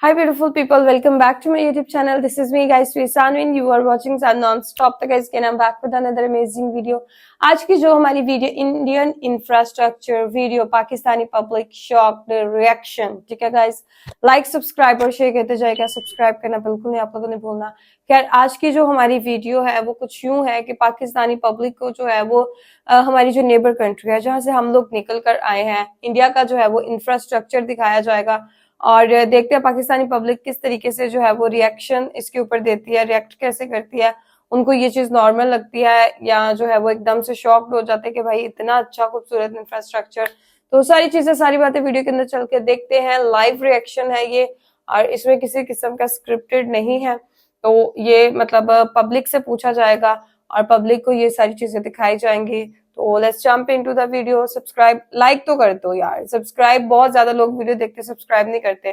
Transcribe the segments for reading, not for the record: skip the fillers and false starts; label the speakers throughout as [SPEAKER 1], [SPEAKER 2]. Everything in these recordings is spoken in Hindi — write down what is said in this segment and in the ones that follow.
[SPEAKER 1] Hi beautiful people, welcome back to my YouTube channel. This is me guys, Sanwin. You are watching San Non-Stop. तो guys again I'm back with another amazing video. आज की जो हमारी video Indian infrastructure video Pakistani public shock reaction, ठीक है गाइस, लाइक सब्सक्राइब और शेयर करते जाएगा, सब्सक्राइब करना बिल्कुल नहीं आप लोगों ने भूलना। खैर आज की जो हमारी वीडियो है वो कुछ यूं है कि पाकिस्तानी पब्लिक को जो है वो हमारी जो नेबर कंट्री है जहां से हम लोग निकल कर आए हैं, इंडिया का जो है वो इंफ्रास्ट्रक्चर दिखाया जाएगा और देखते हैं पाकिस्तानी पब्लिक किस तरीके से जो है वो रिएक्शन इसके ऊपर देती है, रिएक्ट कैसे करती है, उनको ये चीज नॉर्मल लगती है या जो है वो एकदम से शॉक्ड हो जाते हैं कि भाई इतना अच्छा खूबसूरत इंफ्रास्ट्रक्चर। तो सारी चीजें सारी बातें वीडियो के अंदर चल के देखते हैं। लाइव रिएक्शन है ये और इसमें किसी किस्म का स्क्रिप्टेड नहीं है, तो ये मतलब पब्लिक से पूछा जाएगा और पब्लिक को ये सारी चीजें दिखाई जाएंगी। तो let's jump into the video. Subscribe like तो कर दो यार, सब्सक्राइब बहुत ज्यादा लोग वीडियो देखते सब्सक्राइब नहीं करते,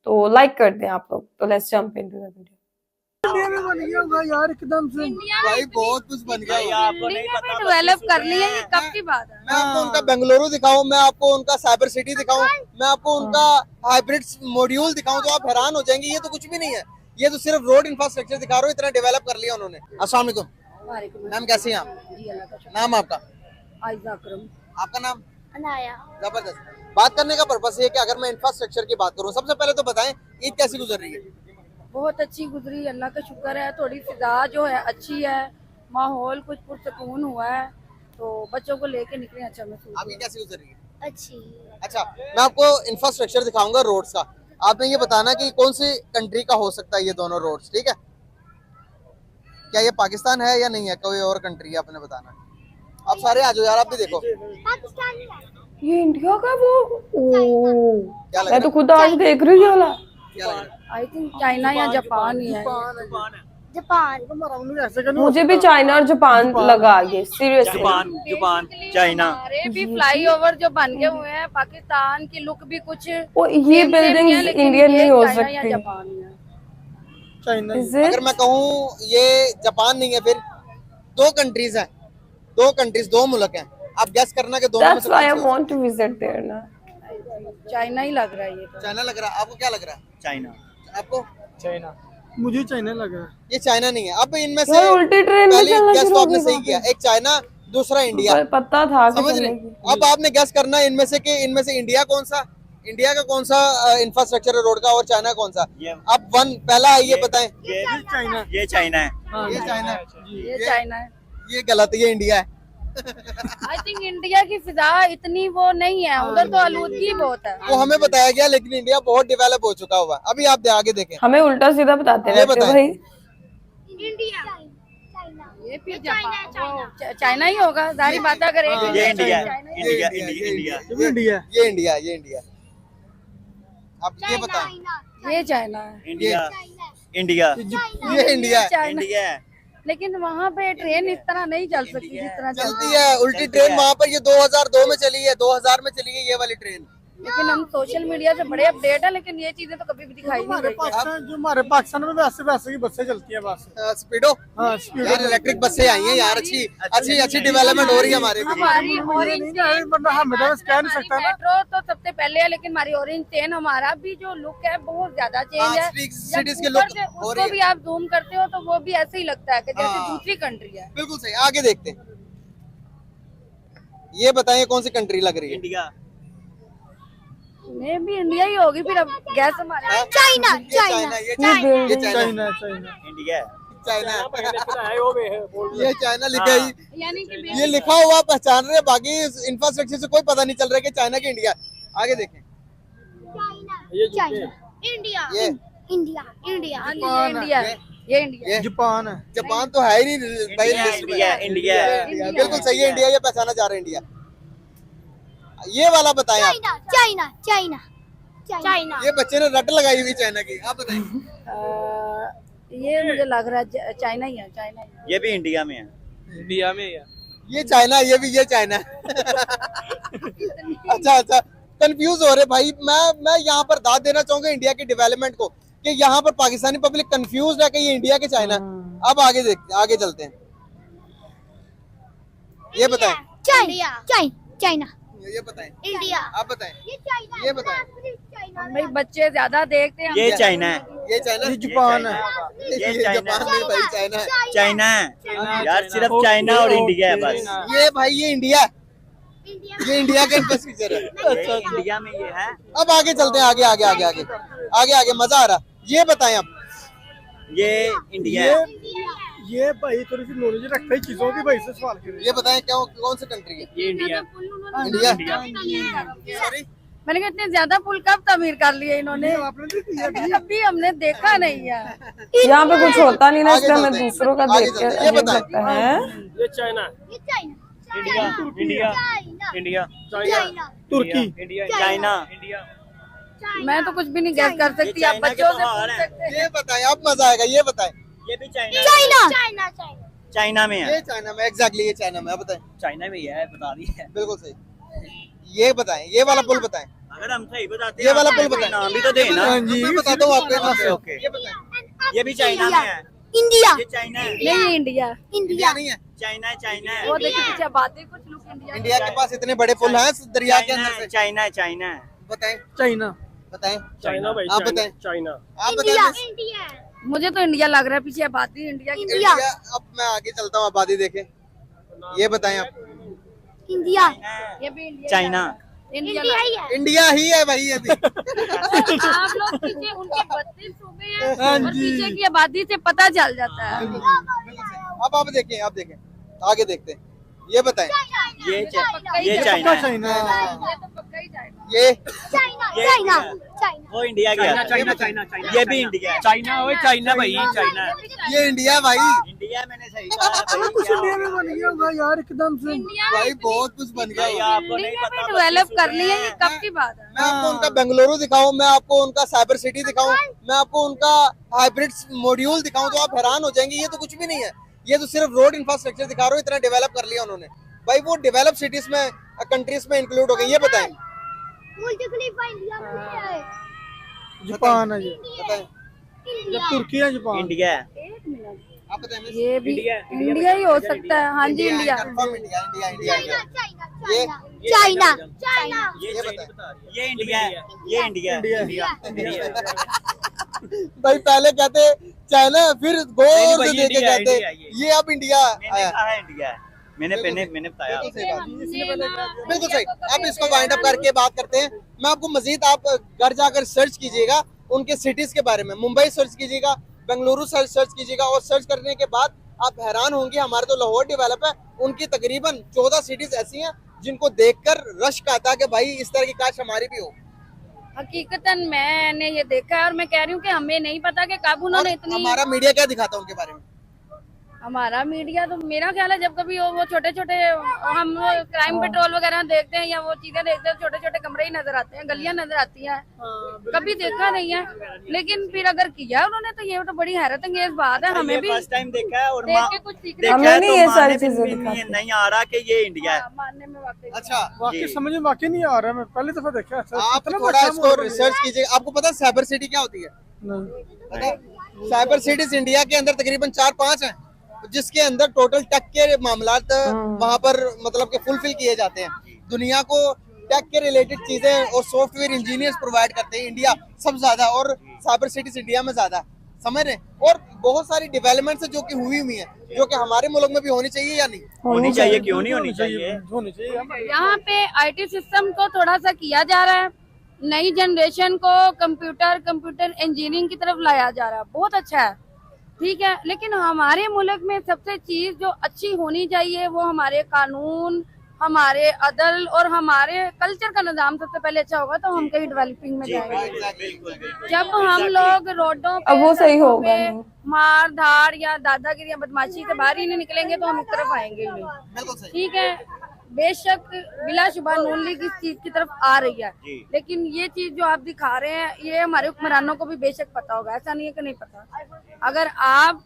[SPEAKER 1] तो लाइक कर दें आप लोग। तो let's jump into the video.
[SPEAKER 2] India में बन गया होगा यार एकदम से
[SPEAKER 3] भाई, बहुत कुछ बन गया।
[SPEAKER 4] आपको नहीं पता, डेवलप कर लिया, ये कब की बात है।
[SPEAKER 3] मैं आपको उनका बेंगलुरु दिखाऊं, मैं आपको उनका साइबर सिटी दिखाऊं, मैं आपको उनका हाइब्रिड मॉड्यूल दिखाऊं तो आप हैरान हो जाएंगे। ये तो कुछ भी नहीं है, ये तो सिर्फ रोड इंफ्रास्ट्रक्चर दिखा रहे हो, इतना डेवलप कर लिया उन्होंने। अस्सलाम वालेकुम मैम, कैसी हैं आप? नाम आपका?
[SPEAKER 4] आयजा अकरम।
[SPEAKER 3] आपका नाम?
[SPEAKER 4] अनाया।
[SPEAKER 3] जबरदस्त। बात करने का पर्पस ये कि अगर मैं इंफ्रास्ट्रक्चर की बात करूं, सबसे पहले तो बताएं ईद कैसी गुजर रही है?
[SPEAKER 4] बहुत अच्छी गुजरी, अल्लाह का शुक्र है। थोड़ी फिजा जो है अच्छी है, माहौल कुछ पुरसकून हुआ है, तो बच्चों को लेके निकले अच्छा महसूस।
[SPEAKER 3] आपकी कैसी गुजर रही है?
[SPEAKER 5] अच्छी।
[SPEAKER 3] अच्छा, मैं आपको इंफ्रास्ट्रक्चर दिखाऊंगा रोड्स का, आपने ये बताना कि कौन सी कंट्री का हो सकता है ये दोनों रोड्स, ठीक है? क्या ये पाकिस्तान है या नहीं है, कोई और कंट्री है, आपने बताना। आप सारे आ जाओ यार, आप भी देखो।
[SPEAKER 5] पाकिस्तान
[SPEAKER 1] ये इंडिया का वो
[SPEAKER 3] क्या लग
[SPEAKER 1] मैं
[SPEAKER 3] रहा
[SPEAKER 1] तो खुद आज देख रही हूँ।
[SPEAKER 3] क्या लग रहा है?
[SPEAKER 4] आई थिंक चाइना या जापान ही है।
[SPEAKER 5] जापान।
[SPEAKER 1] मुझे भी चाइना और जापान लगा ये सीरियसली।
[SPEAKER 6] Japan China.
[SPEAKER 4] हमारे भी फ्लाईओवर जो बन गए हुए हैं, पाकिस्तान की लुक भी कुछ
[SPEAKER 1] ये बिल्डिंग इंडियन नहीं हो सकती।
[SPEAKER 4] जापान है।
[SPEAKER 1] Is it?
[SPEAKER 3] अगर मैं कहूँ ये जापान नहीं है, फिर दो कंट्रीज हैं, दो मुल्क हैं, आप गैस करना कि दोनों में
[SPEAKER 1] That's
[SPEAKER 3] से
[SPEAKER 1] why I
[SPEAKER 3] कौन सी हो
[SPEAKER 1] want to visit there ना।
[SPEAKER 4] चाइना ही लग रहा है ये तो।
[SPEAKER 3] सकती है? चाइना लग रहा है आपको? क्या लग रहा है
[SPEAKER 6] चाइना।
[SPEAKER 3] आपको?
[SPEAKER 2] चाइना। मुझे चाइना लगा।
[SPEAKER 3] ये चाइना नहीं है। अब इनमें से
[SPEAKER 1] यार उल्टी ट्रेन में
[SPEAKER 3] पहली
[SPEAKER 1] चलना
[SPEAKER 3] गैस
[SPEAKER 1] शुरू
[SPEAKER 3] तो
[SPEAKER 1] हो
[SPEAKER 3] आपने
[SPEAKER 1] गई
[SPEAKER 3] सही किया, एक चाइना दूसरा इंडिया,
[SPEAKER 1] पर पता था कि
[SPEAKER 3] समझ रहे?
[SPEAKER 1] चलेगी।
[SPEAKER 3] अब आपने गैस करना इनमें से कि इनमें से इंडिया कौन सा, इंडिया का कौन सा इंफ्रास्ट्रक्चर है रोड का, और चाइना कौन सा। अब वन पहला है, ये बताएं।
[SPEAKER 6] ये
[SPEAKER 2] चाइना।
[SPEAKER 6] ये चाइना है।
[SPEAKER 3] ये चाइना है,
[SPEAKER 4] ये चाइना है।
[SPEAKER 3] ये गलत है, ये इंडिया है।
[SPEAKER 4] आई थिंक इंडिया की फिजा इतनी वो नहीं है, उधर तो आलूदगी बहुत है।
[SPEAKER 3] वो हमें बताया गया, लेकिन इंडिया बहुत डेवलप हो चुका हुआ है। अभी आप आगे देखें।
[SPEAKER 1] हमें उल्टा सीधा बताते
[SPEAKER 3] ये
[SPEAKER 1] रहते
[SPEAKER 3] बताएं।
[SPEAKER 1] भाई।
[SPEAKER 5] इंडिया।
[SPEAKER 4] ये फिर जापान चाइना ही होगा, जारी बात है। अगर एक
[SPEAKER 6] ये इंडिया
[SPEAKER 4] चाइना ही
[SPEAKER 6] इंडिया
[SPEAKER 3] इंडिया,
[SPEAKER 6] इंडिया
[SPEAKER 2] इंडिया।
[SPEAKER 3] ये इंडिया, ये इंडिया। आप ये बताएं।
[SPEAKER 4] ये चाइना है।
[SPEAKER 6] इंडिया इंडिया
[SPEAKER 3] ये इंडिया है।
[SPEAKER 4] चाइना।
[SPEAKER 6] इंडिया है।
[SPEAKER 4] लेकिन वहाँ पे ट्रेन इस तरह नहीं चल सकती जिस तरह
[SPEAKER 3] चलती है उल्टी ट्रेन, वहाँ पर ये 2002 में चली है, 2000 में चली है ये वाली ट्रेन।
[SPEAKER 4] लेकिन हम सोशल मीडिया से बड़े अपडेट है, लेकिन ये चीजें तो कभी भी दिखाई नहीं
[SPEAKER 2] हमारे
[SPEAKER 4] गई।
[SPEAKER 2] पाकिस्तान जो हमारे पाकिस्तान में वैसे की बसें चलती हैं बस।
[SPEAKER 3] स्पीडो,
[SPEAKER 2] हाँ स्पीड।
[SPEAKER 3] यार इलेक्ट्रिक बसें आई हैं यार, अच्छी डेवलपमेंट हो रही है हमारे भी।
[SPEAKER 4] हमारी ऑरेंज
[SPEAKER 2] हमें तो कह नहीं सकता ना।
[SPEAKER 4] मेट्रो तो सबसे पहले है, लेकिन हमारी ऑरेंज ट्रेन हमारा भी जो लुक है बहुत ज्यादा चेंज है।
[SPEAKER 3] सिटीज के
[SPEAKER 4] जब
[SPEAKER 3] लोग
[SPEAKER 4] ऊपर से
[SPEAKER 3] हो
[SPEAKER 4] उसको
[SPEAKER 3] रही
[SPEAKER 4] भी
[SPEAKER 3] है।
[SPEAKER 4] आप जूम करते हो तो वो भी ऐसे ही लगता है कि जैसे
[SPEAKER 3] हाँ।
[SPEAKER 4] दूसरी कंट्री है।
[SPEAKER 3] बिल्कुल सही। आगे देखते हैं, ये बताइए कौन सी कंट्री लग रही है?
[SPEAKER 6] इंडिया
[SPEAKER 4] मैं भी इंडिया ही होगी फिर। अब गैस हमारे
[SPEAKER 5] चाइना।
[SPEAKER 3] ये चाइना, ये चाइना, ये चाइना,
[SPEAKER 2] चाइना।
[SPEAKER 6] India
[SPEAKER 3] China. ये चाइना लिखा ही,
[SPEAKER 4] यानी कि
[SPEAKER 3] ये लिखा हुआ पहचान रहे, बाकी इंफ्रास्ट्रक्चर से कोई पता नहीं चल रहा है कि चाइना की इंडिया। आगे देखें।
[SPEAKER 5] चाइना। इंडिया।
[SPEAKER 3] ये
[SPEAKER 5] इंडिया। इंडिया।
[SPEAKER 4] ये इंडिया है, ये इंडिया
[SPEAKER 3] ये
[SPEAKER 2] जापान है।
[SPEAKER 3] जापान तो है ही नहीं भाई लिस्ट में।
[SPEAKER 6] इंडिया इंडिया
[SPEAKER 3] बिल्कुल सही है, इंडिया, ये पहचाना जा रहा है इंडिया। ये वाला बताएं आप।
[SPEAKER 5] चाइना। चाइना। चाइना।
[SPEAKER 3] ये बच्चे ने रट लगाई हुई चाइना की, आप बताइए।
[SPEAKER 4] ये मुझे लग रहा है चाइना ही है। चाइना ही है।
[SPEAKER 6] ये भी इंडिया में है।
[SPEAKER 2] इंडिया में है।
[SPEAKER 3] ये चाइना, ये भी ये चाइना। अच्छा, कंफ्यूज हो रहे भाई। मैं यहाँ पर दाद देना चाहूंगा इंडिया के डेवलपमेंट को, कि यहाँ पर पाकिस्तानी पब्लिक कंफ्यूज है कि ये इंडिया के चाइना। अब आगे देखते, आगे चलते हैं। ये बताएं।
[SPEAKER 5] चाइना। चाइना।
[SPEAKER 3] ये बताएं,
[SPEAKER 5] इंडिया
[SPEAKER 3] आप बताएं,
[SPEAKER 5] ये चाइना
[SPEAKER 3] ये बताएं।
[SPEAKER 5] चाइना
[SPEAKER 4] भाई बच्चे ज्यादा देखते हैं,
[SPEAKER 6] ये चाइना है।
[SPEAKER 3] ये चाइना,
[SPEAKER 2] ये जापान है।
[SPEAKER 6] ये
[SPEAKER 3] जापान नहीं भाई, चाइना है।
[SPEAKER 6] चाइना है यार, सिर्फ चाइना और इंडिया है बस।
[SPEAKER 3] ये भाई ये इंडिया,
[SPEAKER 5] इंडिया
[SPEAKER 3] ये इंडिया का इंफ्रास्ट्रक्चर है।
[SPEAKER 6] ये इंडिया में ये है।
[SPEAKER 3] अब आगे चलते हैं, आगे आगे आगे आगे आगे आगे, मजा आ रहा। ये बताएं आप,
[SPEAKER 6] ये इंडिया है।
[SPEAKER 2] ये भाई थोड़ी सी नॉलेज रखता है चीजों की, भाई से सवाल करें।
[SPEAKER 3] ये बताएं क्या कौन सी कंट्री है?
[SPEAKER 2] ये इंडिया।
[SPEAKER 3] इंडिया। सॉरी,
[SPEAKER 4] मैंने कहा इतने ज्यादा पुल कब तमीर कर लिए इन्होंने,
[SPEAKER 2] आपने नहीं किया।
[SPEAKER 4] कभी हमने देखा नहीं है।
[SPEAKER 1] यहाँ पे कुछ होता नहीं ना,
[SPEAKER 3] आगे
[SPEAKER 1] इसलिए हमें
[SPEAKER 3] चलते हैं,
[SPEAKER 1] दूसरों का
[SPEAKER 3] आगे
[SPEAKER 1] देख के
[SPEAKER 3] चलते हैं। ये
[SPEAKER 1] अजीब
[SPEAKER 3] बताएं।
[SPEAKER 1] लगता है।
[SPEAKER 2] ये चाइना,
[SPEAKER 5] ये China
[SPEAKER 2] India, India,
[SPEAKER 5] China
[SPEAKER 2] India,
[SPEAKER 5] China
[SPEAKER 2] तुर्की,
[SPEAKER 6] इंडिया, चाइना।
[SPEAKER 2] इंडिया।
[SPEAKER 4] मैं तो कुछ भी नहीं गैस कर सकती, आप
[SPEAKER 6] चाइना के
[SPEAKER 4] बच्चों से
[SPEAKER 6] बाहर
[SPEAKER 4] पूछ
[SPEAKER 6] है।
[SPEAKER 4] सकते हैं।
[SPEAKER 3] ये बताएं, अब मजा आएगा। ये बताएं,
[SPEAKER 6] ये भी China
[SPEAKER 5] China China China
[SPEAKER 6] China में है।
[SPEAKER 3] ये चाइना में, एग्जैक्टली ये चाइना में। अब बताएं,
[SPEAKER 6] चाइना में ही है, बता दी है।
[SPEAKER 3] बिल्कुल सही। ये बताएं, ये वाला पुल बताएं,
[SPEAKER 6] अगर हम सही बताते
[SPEAKER 3] ये वाला
[SPEAKER 6] आप
[SPEAKER 3] पुल बताएं।
[SPEAKER 6] नाम भी तो देना।
[SPEAKER 2] हाँ जी।
[SPEAKER 3] मैं बताता हूँ आपको यहाँ से।
[SPEAKER 6] ओके।
[SPEAKER 3] ये बताएं,
[SPEAKER 6] ये भी चाइना में है।
[SPEAKER 5] इंडिया
[SPEAKER 6] ये चाइना है।
[SPEAKER 4] नहीं ये इंडिया,
[SPEAKER 3] इंडिया नहीं है।
[SPEAKER 6] चाइना है, चाइना है।
[SPEAKER 4] वो देखिए पीछे बातें कुछ लोग इंडिया
[SPEAKER 3] इंडिया के पास इतने बड़े पुल हैं दरिया के अंदर से।
[SPEAKER 6] चाइना है, चाइना है।
[SPEAKER 3] बताएं,
[SPEAKER 2] चाइना,
[SPEAKER 3] बताएं,
[SPEAKER 2] चाइना भाई,
[SPEAKER 3] आप
[SPEAKER 2] चाइना,
[SPEAKER 3] बताएं।
[SPEAKER 2] चाइना।
[SPEAKER 3] आप
[SPEAKER 5] इंडिया
[SPEAKER 3] बताएं।
[SPEAKER 5] इंडिया
[SPEAKER 4] मुझे तो इंडिया लग रहा है, पीछे आबादी इंडिया की।
[SPEAKER 5] इंडिया
[SPEAKER 3] अब मैं आगे चलता हूँ, आबादी देखें। ये बताएं आप,
[SPEAKER 5] इंडिया
[SPEAKER 4] ये भी इंडिया
[SPEAKER 6] चाइना।
[SPEAKER 4] इंडिया
[SPEAKER 5] इंडिया ही है
[SPEAKER 3] इंडिया ही है भाई ये भी।
[SPEAKER 4] आप लोग पीछे उनके 32 सूबे हैं
[SPEAKER 2] हाँ
[SPEAKER 4] और
[SPEAKER 2] जी।
[SPEAKER 4] पीछे की आबादी से पता चल जाता है।
[SPEAKER 3] अब आप देखें, आप देखें, आगे देखते हैं। ये बताएं,
[SPEAKER 6] ये
[SPEAKER 4] पक्का
[SPEAKER 6] ये
[SPEAKER 4] ही
[SPEAKER 6] चाइना है।
[SPEAKER 2] चाइना,
[SPEAKER 4] ये तो पक्का ही जाएगा।
[SPEAKER 3] ये
[SPEAKER 5] चाइना
[SPEAKER 6] ये
[SPEAKER 5] चाइना
[SPEAKER 6] इंडिया।
[SPEAKER 5] चाइना
[SPEAKER 6] वो इंडिया गया।
[SPEAKER 2] China, China, China.
[SPEAKER 6] ये भी इंडिया है।
[SPEAKER 2] चाइना हो, चाइना भाई, चाइना।
[SPEAKER 3] ये इंडिया भाई।
[SPEAKER 6] इंडिया मैंने सही कहा भाई।
[SPEAKER 2] कुछ इंडिया में बन गया होगा यार एकदम से।
[SPEAKER 3] भाई बहुत कुछ बन गया।
[SPEAKER 6] भाई आपको नहीं पता।
[SPEAKER 4] डेवलप कर लिया, ये कब की बात है।
[SPEAKER 3] मैं आपको उनका बेंगलुरु दिखाऊं, मैं आपको उनका साइबर सिटी दिखाऊं, मैं आपको उनका हाइब्रिड मॉड्यूल दिखाऊं तो आप हैरान हो जाएंगे। ये तो कुछ भी नहीं है, ये तो सिर्फ रोड इंफ्रास्ट्रक्चर दिखा रहा हूँ। इतना डेवलप कर लिया उन्होंने भाई। वो डेवलप सिटीज में, कंट्रीज में इंक्लूड हो गए। ये बताएं,
[SPEAKER 5] बुर्ज खलीफा इंडिया में है
[SPEAKER 2] जापान है ये,
[SPEAKER 3] बताएं,
[SPEAKER 2] ये तुर्की है, जापान।
[SPEAKER 6] इंडिया है।
[SPEAKER 3] आप बताएं।
[SPEAKER 4] ये भी इंडिया ही हो सकता है। हाँ जी India.
[SPEAKER 3] Confirm India, India, India, India.
[SPEAKER 5] China China China
[SPEAKER 3] ये बताएं।
[SPEAKER 6] ये इंडिया है। ये इंडिया है।
[SPEAKER 2] इंडिया।
[SPEAKER 3] भाई पहले कहते चाइना, फिर गौर
[SPEAKER 6] भाई,
[SPEAKER 3] से देख के
[SPEAKER 6] इंडिया,
[SPEAKER 3] कहते
[SPEAKER 6] इंडिया,
[SPEAKER 3] ये अब इंडिया
[SPEAKER 6] मैंने
[SPEAKER 3] आया।
[SPEAKER 6] कहा है इंडिया है। मैंने बताया।
[SPEAKER 3] बिल्कुल सही बात, बिल्कुल सही। अब इसको वाइंड अप करके बात करते हैं। मैं आपको मजीद, आप घर जाकर सर्च कीजिएगा उनके सिटीज के बारे में। मुंबई सर्च कीजिएगा, बेंगलुरु सर्च कीजिएगा, और सर्च करने के बाद आप हैरान होंगे। हमारे तो लाहौर डेवलप है, उनकी तकरीबन 14 सिटीज ऐसी हैं जिनको देखकर रश्क आता है कि भाई इस तरह की काश हमारी भी हो।
[SPEAKER 4] हकीकतन मैंने ये देखा है और मैं कह रही हूँ कि हमें नहीं पता कि कब
[SPEAKER 3] और
[SPEAKER 4] उन्होंने इतनी।
[SPEAKER 3] हमारा मीडिया क्या दिखाता है उनके बारे में?
[SPEAKER 4] हमारा मीडिया तो मेरा ख्याल है जब कभी वो छोटे छोटे हम क्राइम पेट्रोल वगैरह देखते हैं या वो चीजें देखते हैं, छोटे छोटे कमरे ही नजर आते हैं, गलियां नजर आती हैं। कभी देखा नहीं है, लेकिन फिर अगर किया उन्होंने तो ये तो बड़ी हैरत अंगेज बात है। हमें भी
[SPEAKER 6] फर्स्ट टाइम देखा है और
[SPEAKER 4] देख के कुछ सीखने
[SPEAKER 6] देखा
[SPEAKER 1] हमें
[SPEAKER 6] है
[SPEAKER 1] नहीं
[SPEAKER 6] तो
[SPEAKER 1] ये
[SPEAKER 6] मानने
[SPEAKER 1] सारी
[SPEAKER 6] में
[SPEAKER 1] चीजें
[SPEAKER 6] भी
[SPEAKER 1] दिखाते।
[SPEAKER 6] नहीं आ रहा कि ये इंडिया है।
[SPEAKER 4] मानने में वाकई।
[SPEAKER 3] अच्छा,
[SPEAKER 2] वाकई
[SPEAKER 6] जी।
[SPEAKER 2] समझ में वाकई नहीं आ रहा है, मैं पहली दफा देखा है ऐसा।
[SPEAKER 3] आप
[SPEAKER 2] इतना
[SPEAKER 3] थोड़ा
[SPEAKER 2] बड़ा
[SPEAKER 3] इसको
[SPEAKER 2] मोड़
[SPEAKER 3] रिसर्च कीजिए। आपको पता है साइबर सिटी क्या होती है?
[SPEAKER 2] नहीं।
[SPEAKER 3] पता है? साइबर सिटीज इंडिया के अंदर तकरीबन 4-5 हैं, जिसके अंदर टोटल टेक के मामलात वहाँ पर मतलब के फुलफिल किए जाते हैं। दुनिया को टेक के रिलेटेड चीजें और सॉफ्टवेयर इंजीनियर्स प्रोवाइड करते हैं इंडिया सबसे ज्यादा, और साइबर सिटीज इंडिया में ज्यादा, समझ रहे हैं? और बहुत सारी डेवलपमेंट्स जो कि हुई है, जो कि हमारे मुल्क में भी होनी चाहिए या नहीं
[SPEAKER 6] होनी चाहिए, क्यों नहीं होनी चाहिए।
[SPEAKER 2] होनी चाहिए।
[SPEAKER 4] यहाँ पे आईटी सिस्टम को थोड़ा सा किया जा रहा है, नई जनरेशन को कंप्यूटर इंजीनियरिंग की तरफ लाया जा रहा है, बहुत अच्छा है, ठीक है। लेकिन हमारे मुल्क में सबसे चीज जो अच्छी होनी चाहिए वो हमारे कानून, हमारे अदल और हमारे कल्चर का निजाम सबसे पहले अच्छा होगा तो हम कहीं डेवलपिंग में जाएंगे। जब हम लोग रोडों पे
[SPEAKER 1] अब वो सही
[SPEAKER 4] सड़कों
[SPEAKER 1] होगा
[SPEAKER 4] पे
[SPEAKER 1] नहीं।
[SPEAKER 4] मार धाड़ या दादागिरी या बदमाशी से बाहर ही नहीं निकलेंगे तो हम इस तरफ आएंगे ही नहीं,
[SPEAKER 3] बिल्कुल सही।
[SPEAKER 4] ठीक है। बेशक बिलाशुबा नून लीग इस चीज की तरफ आ रही है,
[SPEAKER 6] जी।
[SPEAKER 4] लेकिन ये चीज जो आप दिखा रहे हैं ये हमारे हुक्मरानों को भी बेशक पता होगा, ऐसा नहीं है कि नहीं पता। अगर आप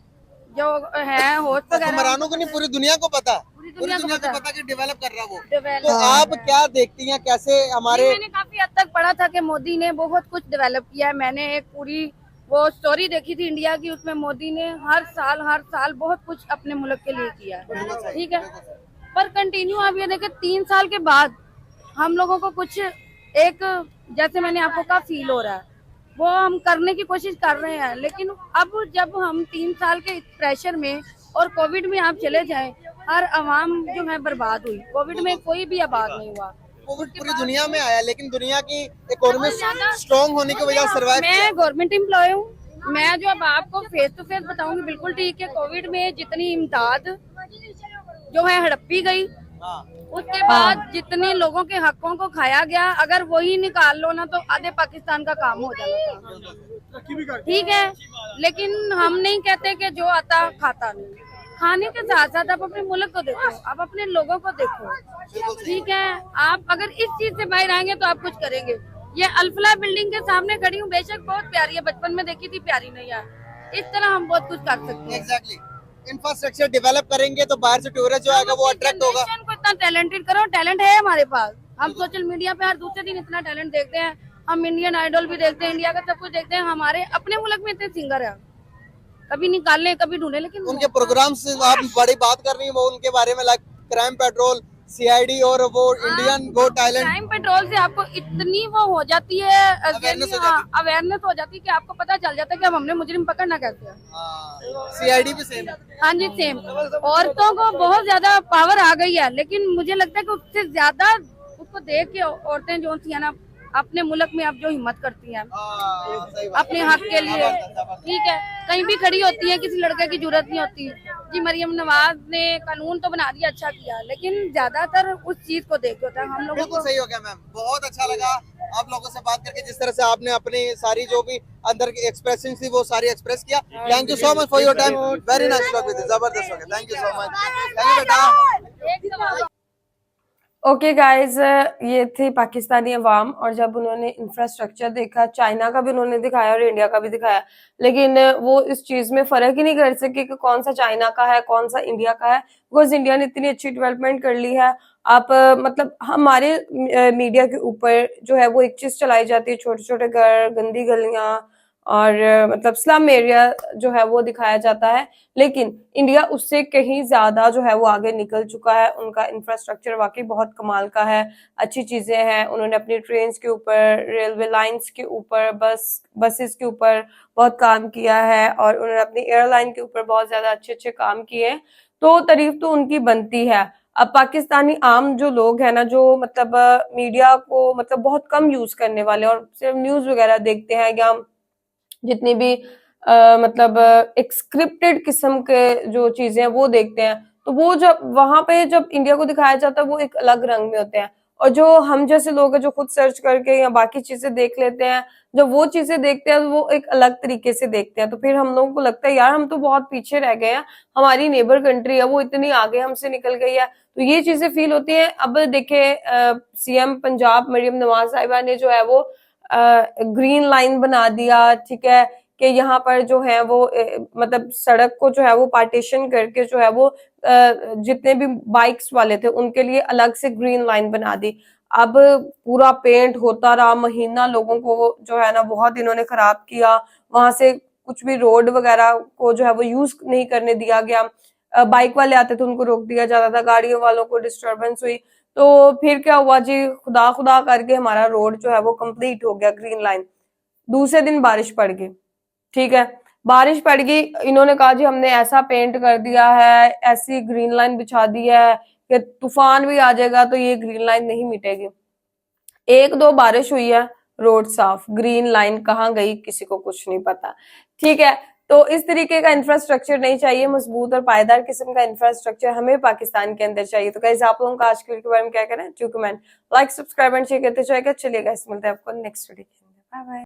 [SPEAKER 4] जो है होस्ट वगैरह
[SPEAKER 3] हुक्मरानों को नहीं, पूरी दुनिया को पता,
[SPEAKER 4] पूरी
[SPEAKER 3] पूरी
[SPEAKER 4] दुनिया को
[SPEAKER 3] दुनिया को
[SPEAKER 4] पता
[SPEAKER 3] पता कि डेवलप कर रहा वो।
[SPEAKER 4] डेवलप।
[SPEAKER 3] तो आप क्या देखती हैं, कैसे हमारे
[SPEAKER 4] मैंने काफी हद तक पढ़ा था कि मोदी ने बहुत कुछ डेवलप किया है। मैंने एक पूरी वो स्टोरी देखी थी इंडिया की, उसमें मोदी ने हर साल बहुत कुछ अपने मुल्क के लिए किया है, ठीक है। पर कंटिन्यू आप ये देखें 3 साल के बाद हम लोगों को कुछ एक, जैसे मैंने आपको कहा, फील हो रहा है, वो हम करने की कोशिश कर रहे हैं। लेकिन अब जब हम 3 साल के प्रेशर में और कोविड में आप चले जाएं, हर आवाम जो है बर्बाद हुई। कोविड में कोई भी आबाद नहीं हुआ।
[SPEAKER 3] कोविड पूरी दुनिया में आया, लेकिन दुनिया की इकोनॉमी स्ट्रांग होने की वजह से सर्वाइव किया।
[SPEAKER 4] मैं गवर्नमेंट एम्प्लॉय हूँ। मैं जो अब आपको फेस टू फेस बताऊंगी, बिल्कुल ठीक है। कोविड में जितनी इमदाद जो है हड़प्पी गई, उसके बाद जितने लोगों के हकों को खाया गया, अगर वही निकाल लो ना तो आधे पाकिस्तान का काम हो जाएगा। ठीक है, लेकिन हम नहीं कहते कि जो आता खाता नहीं। खाने के साथ साथ आप अपने मुल्क को देखो, आप अपने लोगों को देखो। ठीक है, आप अगर इस चीज से बाहर आएंगे तो आप कुछ करेंगे। ये अल्फला बिल्डिंग के सामने खड़ी हूँ, बेशक बहुत प्यारी है, बचपन में देखी थी, प्यारी नहीं है। इस तरह हम बहुत कुछ कर सकते हैं।
[SPEAKER 3] एग्जैक्टली, इंफ्रास्ट्रक्चर डेवलप करेंगे तो बाहर से टूरिस्ट जो आएगा वो अट्रैक्ट होगा।
[SPEAKER 4] जनरेशन को इतना टैलेंटेड करो, टैलेंट है हमारे पास। हम सोशल मीडिया पे हर दूसरे दिन इतना टैलेंट देखते हैं। हम इंडियन आइडल भी देखते हैं, इंडिया का सब कुछ देखते हैं। हमारे अपने मुल्क में इतने सिंगर है, कभी निकालने कभी ढूंढे, लेकिन
[SPEAKER 3] उनके प्रोग्राम्स आप बड़ी बात कर रही है, वो उनके बारे में, लाइक क्राइम पेट्रोल, सीआईडी और वो इंडियन गो टैलेंट।
[SPEAKER 4] क्राइम पेट्रोल से आपको इतनी वो हो जाती है, अवेयरनेस हो जाती है कि आपको पता चल जाता है कि अब हमने मुजरिम पकड़ना कैसे है।
[SPEAKER 3] सीआईडी भी सेम है।
[SPEAKER 4] हाँ जी, सेम। औरतों को बहुत ज्यादा पावर आ गई है, लेकिन मुझे लगता है कि उससे ज्यादा उसको देख के औरतें जो थी ना, अपने मुल्क में अब जो हिम्मत करती हैं अपने हक के लिए, ठीक है, कहीं भी खड़ी होती है, किसी लड़के की जरूरत नहीं होती। जी, मरियम नवाज ने कानून तो बना दिया, अच्छा किया, लेकिन ज्यादातर उस चीज को देख के होता है हम लोगों
[SPEAKER 3] बिल्कुल
[SPEAKER 4] को।
[SPEAKER 3] सही हो गया मैम, बहुत अच्छा लगा आप लोगों से बात करके। जिस तरह से आपने अपनी सारी जो भी अंदर की एक्सप्रेशन थी वो सारी एक्सप्रेस किया। Thank you so much for your time, very nice talk with you, जबरदस्त हो गया। Thank you so much, thank you बेटा।
[SPEAKER 1] ओके गाइज, ये थी पाकिस्तानी अवाम, और जब उन्होंने इंफ्रास्ट्रक्चर देखा, चाइना का भी उन्होंने दिखाया और इंडिया का भी दिखाया, लेकिन वो इस चीज में फर्क ही नहीं कर सके कि कौन सा चाइना का है कौन सा इंडिया का है, बिकॉज इंडिया ने इतनी अच्छी डेवलपमेंट कर ली है। आप मतलब हमारे मीडिया के ऊपर जो है वो एक चीज चलाई जाती है, छोटे छोटे घर, गंदी गलियां और मतलब स्लम एरिया जो है वो दिखाया जाता है, लेकिन इंडिया उससे कहीं ज्यादा जो है वो आगे निकल चुका है। उनका इंफ्रास्ट्रक्चर वाकई बहुत कमाल का है, अच्छी चीजें हैं। उन्होंने अपनी ट्रेन्स के ऊपर, रेलवे लाइंस के ऊपर, बसेस के ऊपर बहुत काम किया है, और उन्होंने अपनी एयरलाइन के ऊपर बहुत ज्यादा अच्छे अच्छे काम किए हैं, तो तारीफ तो उनकी बनती है। अब पाकिस्तानी आम जो लोग हैं ना, जो मतलब मीडिया को मतलब बहुत कम यूज करने वाले और सिर्फ न्यूज वगैरह देखते हैं, या जितनी भी मतलब एक स्क्रिप्टेड किस्म के जो चीजें हैं वो देखते हैं, तो वो जब वहां पे जब इंडिया को दिखाया जाता है वो एक अलग रंग में होते हैं। और जो हम जैसे लोग हैं जो खुद सर्च करके या बाकी चीजें देख लेते हैं, जब वो चीजें देखते हैं वो एक अलग तरीके से देखते हैं, तो फिर हम लोगों को लगता है यार हम तो बहुत पीछे रह गए हैं, हमारी नेबर कंट्री है वो इतनी आगे हमसे निकल गई है, तो ये चीजें फील होती है। अब देखे सीएम पंजाब मरियम नवाज साहिबा ने जो है वो ग्रीन लाइन बना दिया, ठीक है, कि यहाँ पर जो है वो मतलब सड़क को जो है वो पार्टीशन करके जो है वो जितने भी बाइक्स वाले थे उनके लिए अलग से ग्रीन लाइन बना दी। अब पूरा पेंट होता रहा, महीना लोगों को जो है ना बहुत इन्होंने खराब किया, वहां से कुछ भी रोड वगैरह को जो है वो यूज नहीं करने दिया गया। बाइक वाले आते थे उनको रोक दिया जाता था, गाड़ियों वालों को डिस्टरबेंस हुई, तो फिर क्या हुआ जी, खुदा खुदा करके हमारा रोड जो है वो कंप्लीट हो गया, ग्रीन लाइन। दूसरे दिन बारिश पड़ गई, ठीक है, बारिश पड़ गई, इन्होंने कहा जी हमने ऐसा पेंट कर दिया है, ऐसी ग्रीन लाइन बिछा दी है कि तूफान भी आ जाएगा तो ये ग्रीन लाइन नहीं मिटेगी। एक दो बारिश हुई है, रोड साफ, ग्रीन लाइन कहाँ गई किसी को कुछ नहीं पता, ठीक है। तो इस तरीके का इंफ्रास्ट्रक्चर नहीं चाहिए, मजबूत और पायदार किस्म का इंफ्रास्ट्रक्चर हमें पाकिस्तान के अंदर चाहिए। तो गाइस आप लोगों का आज के वीडियो के बारे में क्या करें, to comment, like, subscribe and share करते जाएगा। चलिए गाइस मिलते हैं आपको नेक्स्ट वीडियो के अंदर, बाय बाय।